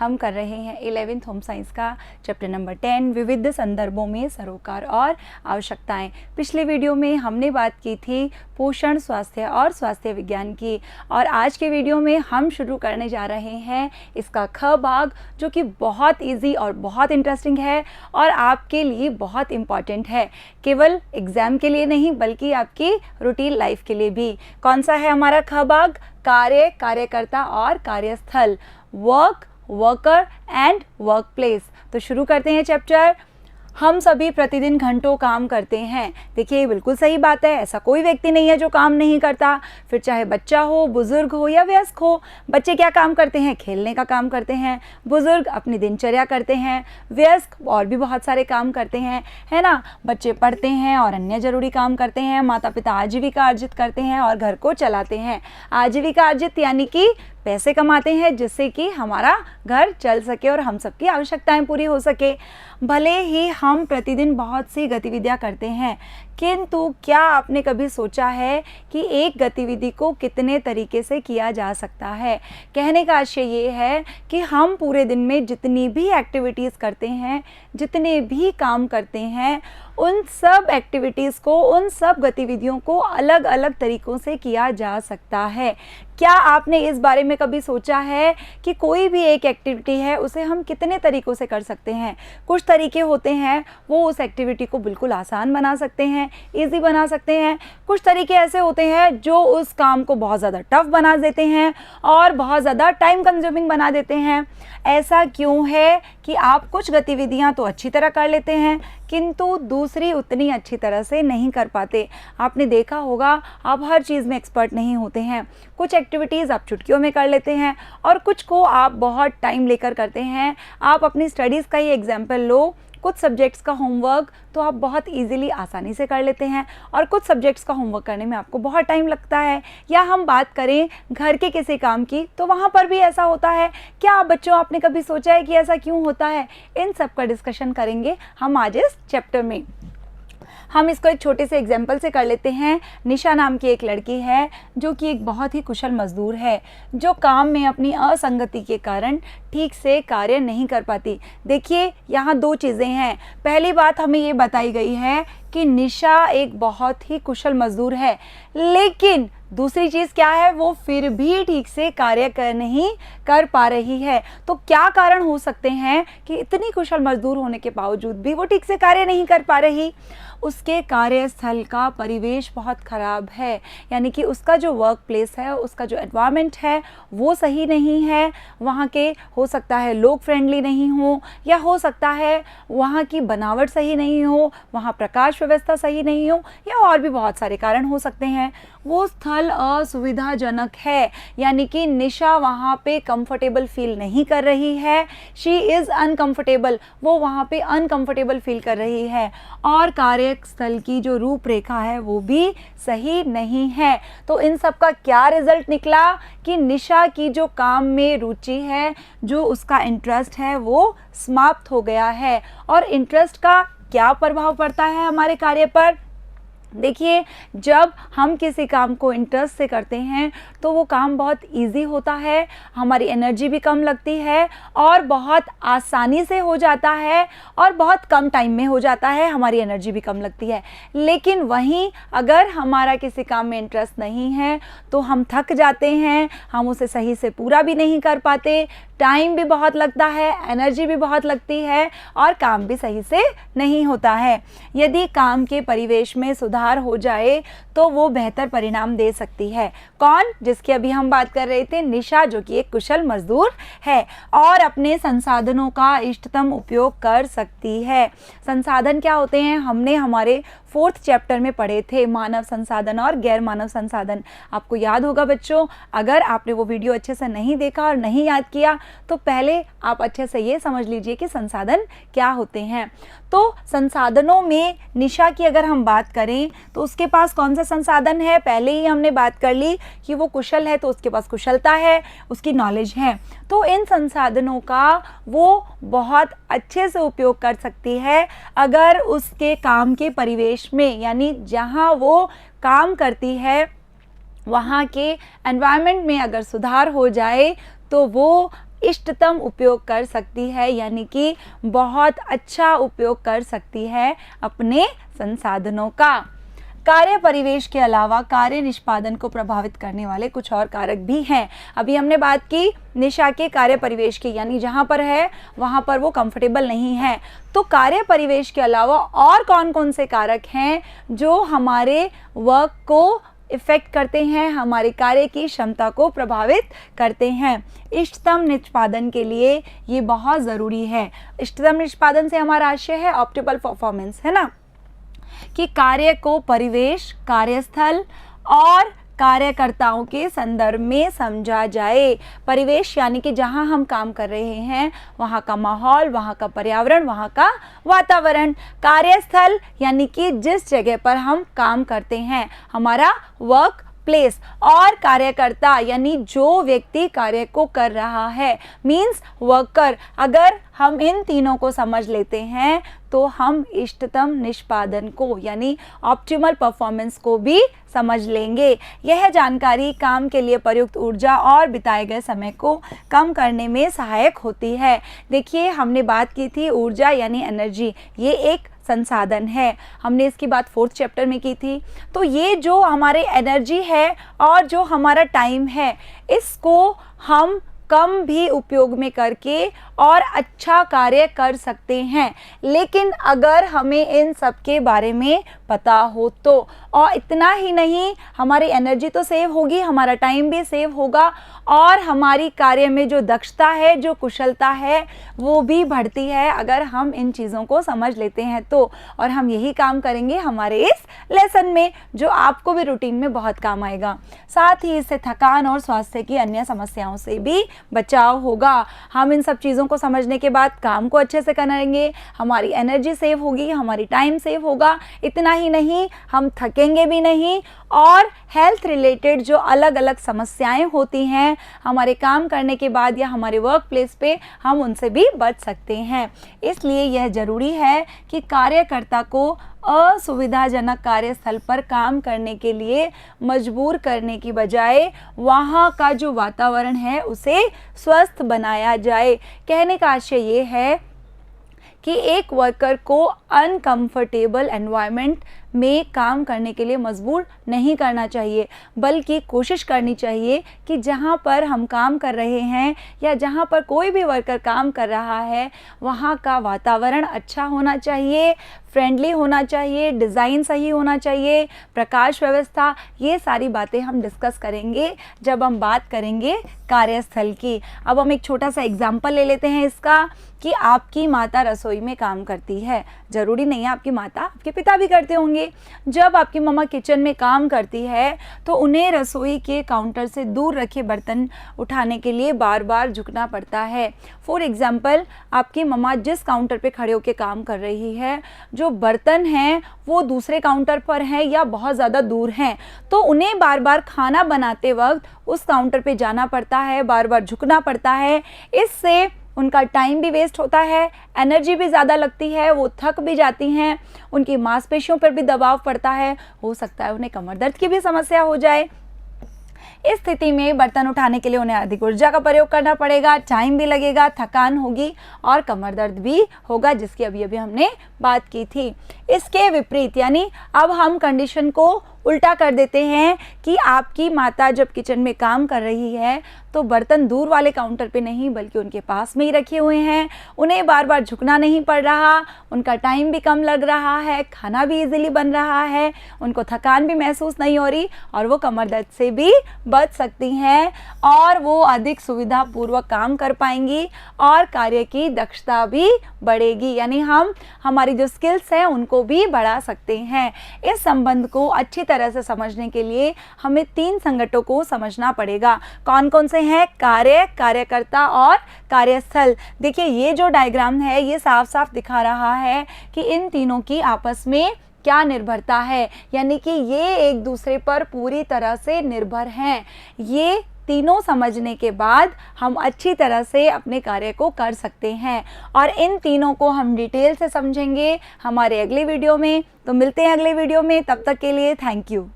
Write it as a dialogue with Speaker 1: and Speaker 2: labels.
Speaker 1: हम कर रहे हैं 11th होम साइंस का चैप्टर नंबर 10 विविध संदर्भों में सरोकार और आवश्यकताएं। पिछले वीडियो में हमने बात की थी पोषण, स्वास्थ्य और स्वास्थ्य विज्ञान की, और आज के वीडियो में हम शुरू करने जा रहे हैं इसका ख भाग, जो कि बहुत इजी और बहुत इंटरेस्टिंग है और आपके लिए बहुत इम्पॉर्टेंट है, केवल एग्जाम के लिए नहीं बल्कि आपकी रूटीन लाइफ के लिए भी। कौन सा है हमारा ख भाग? कार्य, कार्यकर्ता और कार्यस्थल, work, worker and work place. तो शुरू करते हैं चैप्टर। हम सभी प्रतिदिन घंटों काम करते हैं। देखिए, बिल्कुल सही बात है, ऐसा कोई व्यक्ति नहीं है जो काम नहीं करता, फिर चाहे बच्चा हो, बुजुर्ग हो या वयस्क हो। बच्चे क्या काम करते हैं? खेलने का काम करते हैं। बुजुर्ग अपनी दिनचर्या करते हैं। वयस्क और भी बहुत सारे काम करते हैं, है ना। बच्चे पढ़ते हैं और अन्य जरूरी काम करते हैं। माता पिता आजीविका अर्जित करते हैं और घर को चलाते हैं। आजीविका अर्जित यानी कि पैसे कमाते हैं जिससे कि हमारा घर चल सके और हम सबकी आवश्यकताएं पूरी हो सके। भले ही हम प्रतिदिन बहुत सी गतिविधियां करते हैं, किंतु क्या आपने कभी सोचा है कि एक गतिविधि को कितने तरीके से किया जा सकता है? कहने का आशय ये है कि हम पूरे दिन में जितनी भी एक्टिविटीज़ करते हैं, जितने भी काम करते हैं, उन सब एक्टिविटीज़ को, उन सब गतिविधियों को अलग अलग तरीक़ों से किया जा सकता है। क्या आपने इस बारे में कभी सोचा है कि कोई भी एक एक्टिविटी है उसे हम कितने तरीक़ों से कर सकते हैं? कुछ तरीके होते हैं वो उस एक्टिविटी को बिल्कुल आसान बना सकते हैं, ईजी बना सकते हैं। कुछ तरीके ऐसे होते हैं जो उस काम को बहुत ज़्यादा टफ बना देते हैं और बहुत ज़्यादा टाइम कंज्यूमिंग बना देते हैं। ऐसा क्यों है कि आप कुछ गतिविधियां तो अच्छी तरह कर लेते हैं किंतु दूसरी उतनी अच्छी तरह से नहीं कर पाते? आपने देखा होगा, आप हर चीज़ में एक्सपर्ट नहीं होते हैं। कुछ एक्टिविटीज़ आप चुटकियों में कर लेते हैं और कुछ को आप बहुत टाइम लेकर करते हैं। आप अपनी स्टडीज़ का ही एग्जाम्पल लो। कुछ सब्जेक्ट्स का होमवर्क तो आप बहुत इजीली, आसानी से कर लेते हैं और कुछ सब्जेक्ट्स का होमवर्क करने में आपको बहुत टाइम लगता है। या हम बात करें घर के किसी काम की, तो वहाँ पर भी ऐसा होता है। क्या बच्चों, आपने कभी सोचा है कि ऐसा क्यों होता है? इन सब का डिस्कशन करेंगे हम आज इस चैप्टर में। हम इसको एक छोटे से एग्जाम्पल से कर लेते हैं। निशा नाम की एक लड़की है जो कि एक बहुत ही कुशल मजदूर है, जो काम में अपनी असंगति के कारण ठीक से कार्य नहीं कर पाती। देखिए, यहाँ दो चीज़ें हैं। पहली बात हमें ये बताई गई है कि निशा एक बहुत ही कुशल मजदूर है, लेकिन दूसरी चीज़ क्या है? वो फिर भी ठीक से कार्य नहीं कर पा रही है। तो क्या कारण हो सकते हैं कि इतनी कुशल मजदूर होने के बावजूद भी वो ठीक से कार्य नहीं कर पा रही? उसके कार्यस्थल का परिवेश बहुत ख़राब है, यानी कि उसका जो वर्क प्लेस है, उसका जो एनवायरनमेंट है वो सही नहीं है। वहाँ के हो सकता है लोग फ्रेंडली नहीं हो, या हो सकता है वहाँ की बनावट सही नहीं हो, वहाँ प्रकाश व्यवस्था सही नहीं हो, या और भी बहुत सारे कारण हो सकते हैं। वो स्थल असुविधाजनक है, यानी कि निशा वहाँ पे कंफर्टेबल फील नहीं कर रही है। शी इज़ अनकंफर्टेबल, वो वहाँ पे अनकंफर्टेबल फील कर रही है। और कार्यस्थल की जो रूपरेखा है वो भी सही नहीं है। तो इन सब का क्या रिजल्ट निकला कि निशा की जो काम में रुचि है, जो उसका इंटरेस्ट है, वो समाप्त हो गया है। और इंटरेस्ट का क्या प्रभाव पड़ता है हमारे कार्य पर? देखिए, जब हम किसी काम को इंटरेस्ट से करते हैं तो वो काम बहुत इजी होता है, हमारी एनर्जी भी कम लगती है और बहुत आसानी से हो जाता है और बहुत कम टाइम में हो जाता है, हमारी एनर्जी भी कम लगती है। लेकिन वहीं अगर हमारा किसी काम में इंटरेस्ट नहीं है तो हम थक जाते हैं, हम उसे सही से पूरा भी नहीं कर पाते, टाइम भी बहुत लगता है, एनर्जी भी बहुत लगती है और काम भी सही से नहीं होता है। यदि काम के परिवेश में सुधार हो जाए तो वो बेहतर परिणाम दे सकती है। कौन? जिसकी अभी हम बात कर रहे थे, निशा, जो कि एक कुशल मजदूर है और अपने संसाधनों का इष्टतम उपयोग कर सकती है। संसाधन क्या होते हैं? हमने हमारे 4th चैप्टर में पढ़े थे, मानव संसाधन और गैर मानव संसाधन। आपको याद होगा बच्चों, अगर आपने वो वीडियो अच्छे से नहीं देखा और नहीं याद किया तो पहले आप अच्छे से ये समझ लीजिए कि संसाधन क्या होते हैं। तो संसाधनों में निशा की अगर हम बात करें तो उसके पास कौन सा संसाधन है? पहले ही हमने बात कर ली कि वो कुशल है, तो उसके पास कुशलता है, उसकी नॉलेज है। तो इन संसाधनों का वो बहुत अच्छे से उपयोग कर सकती है अगर उसके काम के परिवेश में, यानी जहाँ वो काम करती है वहाँ के एनवायरनमेंट में अगर सुधार हो जाए तो वो इष्टतम उपयोग कर सकती है, यानी कि बहुत अच्छा उपयोग कर सकती है अपने संसाधनों का। कार्य परिवेश के अलावा कार्य निष्पादन को प्रभावित करने वाले कुछ और कारक भी हैं। अभी हमने बात की निशा के कार्य परिवेश की, यानी जहाँ पर है वहाँ पर वो कंफर्टेबल नहीं है। तो कार्य परिवेश के अलावा और कौन कौन से कारक हैं जो हमारे वर्क को इफ़ेक्ट करते हैं, हमारे कार्य की क्षमता को प्रभावित करते हैं। इष्टतम निष्पादन के लिए ये बहुत ज़रूरी है। इष्टतम निष्पादन से हमारा आशय है ऑप्टिमल परफॉर्मेंस, है ना, कि कार्य को परिवेश, कार्यस्थल और कार्यकर्ताओं के संदर्भ में समझा जाए। परिवेश यानी कि जहां हम काम कर रहे हैं वहां का माहौल, वहां का पर्यावरण, वहां का वातावरण। कार्यस्थल यानी कि जिस जगह पर हम काम करते हैं, हमारा वर्क प्लेस। और कार्यकर्ता यानी जो व्यक्ति कार्य को कर रहा है, मीन्स वर्कर। अगर हम इन तीनों को समझ लेते हैं तो हम इष्टतम निष्पादन को यानी ऑप्टिमल परफॉर्मेंस को भी समझ लेंगे। यह जानकारी काम के लिए प्रयुक्त ऊर्जा और बिताए गए समय को कम करने में सहायक होती है। देखिए, हमने बात की थी ऊर्जा यानी एनर्जी, ये एक संसाधन है। हमने इसकी बात 4th चैप्टर में की थी। तो ये जो हमारे एनर्जी है और जो हमारा टाइम है, इसको हम कम भी उपयोग में करके और अच्छा कार्य कर सकते हैं। लेकिन अगर हमें इन सब के बारे में पता हो तो, और इतना ही नहीं, हमारी एनर्जी तो सेव होगी, हमारा टाइम भी सेव होगा और हमारी कार्य में जो दक्षता है, जो कुशलता है, वो भी बढ़ती है अगर हम इन चीज़ों को समझ लेते हैं तो। और हम यही काम करेंगे हमारे इस लेसन में, जो आपको भी रूटीन में बहुत काम आएगा। साथ ही इससे थकान और स्वास्थ्य की अन्य समस्याओं से भी बचाव होगा। हम इन सब चीज़ों को समझने के बाद काम को अच्छे से करेंगे, हमारी एनर्जी सेव होगी, हमारी टाइम सेव होगा। इतना ही नहीं, हम थकेंगे भी नहीं और हेल्थ रिलेटेड जो अलग अलग समस्याएं होती हैं हमारे काम करने के बाद या हमारे वर्क प्लेस पे, हम उनसे भी बच सकते हैं। इसलिए यह ज़रूरी है कि कार्यकर्ता को असुविधाजनक कार्यस्थल पर काम करने के लिए मजबूर करने की बजाय वहाँ का जो वातावरण है उसे स्वस्थ बनाया जाए। कहने का आशय ये है कि एक वर्कर को अनकंफर्टेबल एनवायरनमेंट में काम करने के लिए मजबूर नहीं करना चाहिए, बल्कि कोशिश करनी चाहिए कि जहाँ पर हम काम कर रहे हैं या जहाँ पर कोई भी वर्कर काम कर रहा है वहाँ का वातावरण अच्छा होना चाहिए, फ्रेंडली होना चाहिए, डिज़ाइन सही होना चाहिए, प्रकाश व्यवस्था, ये सारी बातें हम डिस्कस करेंगे जब हम बात करेंगे कार्यस्थल की। अब हम एक छोटा सा एग्जाम्पल ले लेते हैं इसका, कि आपकी माता रसोई में काम करती है। ज़रूरी नहीं है आपकी माता, आपके पिता भी करते होंगे। जब आपकी मम्मा किचन में काम करती है तो उन्हें रसोई के काउंटर से दूर रखे बर्तन उठाने के लिए बार बार झुकना पड़ता है। फॉर एग्जाम्पल, आपकी मम्मा जिस काउंटर पे खड़े होकर काम कर रही है, जो बर्तन हैं वो दूसरे काउंटर पर हैं या बहुत ज़्यादा दूर हैं, तो उन्हें बार बार खाना बनाते वक्त उस काउंटर पे जाना पड़ता है, बार बार झुकना पड़ता है। इससे उनका टाइम भी वेस्ट होता है, एनर्जी भी ज़्यादा लगती है, वो थक भी जाती हैं, उनकी मांसपेशियों पर भी दबाव पड़ता है, हो सकता है उन्हें कमर दर्द की भी समस्या हो जाए। इस स्थिति में बर्तन उठाने के लिए उन्हें अधिक ऊर्जा का प्रयोग करना पड़ेगा, टाइम भी लगेगा, थकान होगी और कमर दर्द भी होगा, जिसकी अभी अभी हमने बात की थी। इसके विपरीत, यानी अब हम कंडीशन को उल्टा कर देते हैं कि आपकी माता जब किचन में काम कर रही है तो बर्तन दूर वाले काउंटर पे नहीं बल्कि उनके पास में ही रखे हुए हैं, उन्हें बार बार झुकना नहीं पड़ रहा, उनका टाइम भी कम लग रहा है, खाना भी इजीली बन रहा है, उनको थकान भी महसूस नहीं हो रही और वो कमर दर्द से भी बच सकती हैं और वो अधिक सुविधापूर्वक काम कर पाएंगी और कार्य की दक्षता भी बढ़ेगी, यानी हम हमारी जो स्किल्स हैं उनको भी बढ़ा सकते हैं। इस संबंध को अच्छी तरह से समझने के लिए हमें 3 संगठनों को समझना पड़ेगा। कौन कौन से हैं? कार्य, कार्यकर्ता और कार्यस्थल। देखिए, ये जो डायग्राम है ये साफ साफ दिखा रहा है कि इन तीनों की आपस में क्या निर्भरता है, यानी कि ये एक दूसरे पर पूरी तरह से निर्भर हैं। ये तीनों समझने के बाद हम अच्छी तरह से अपने कार्य को कर सकते हैं और इन तीनों को हम डिटेल से समझेंगे हमारे अगले वीडियो में। तो मिलते हैं अगले वीडियो में, तब तक के लिए थैंक यू।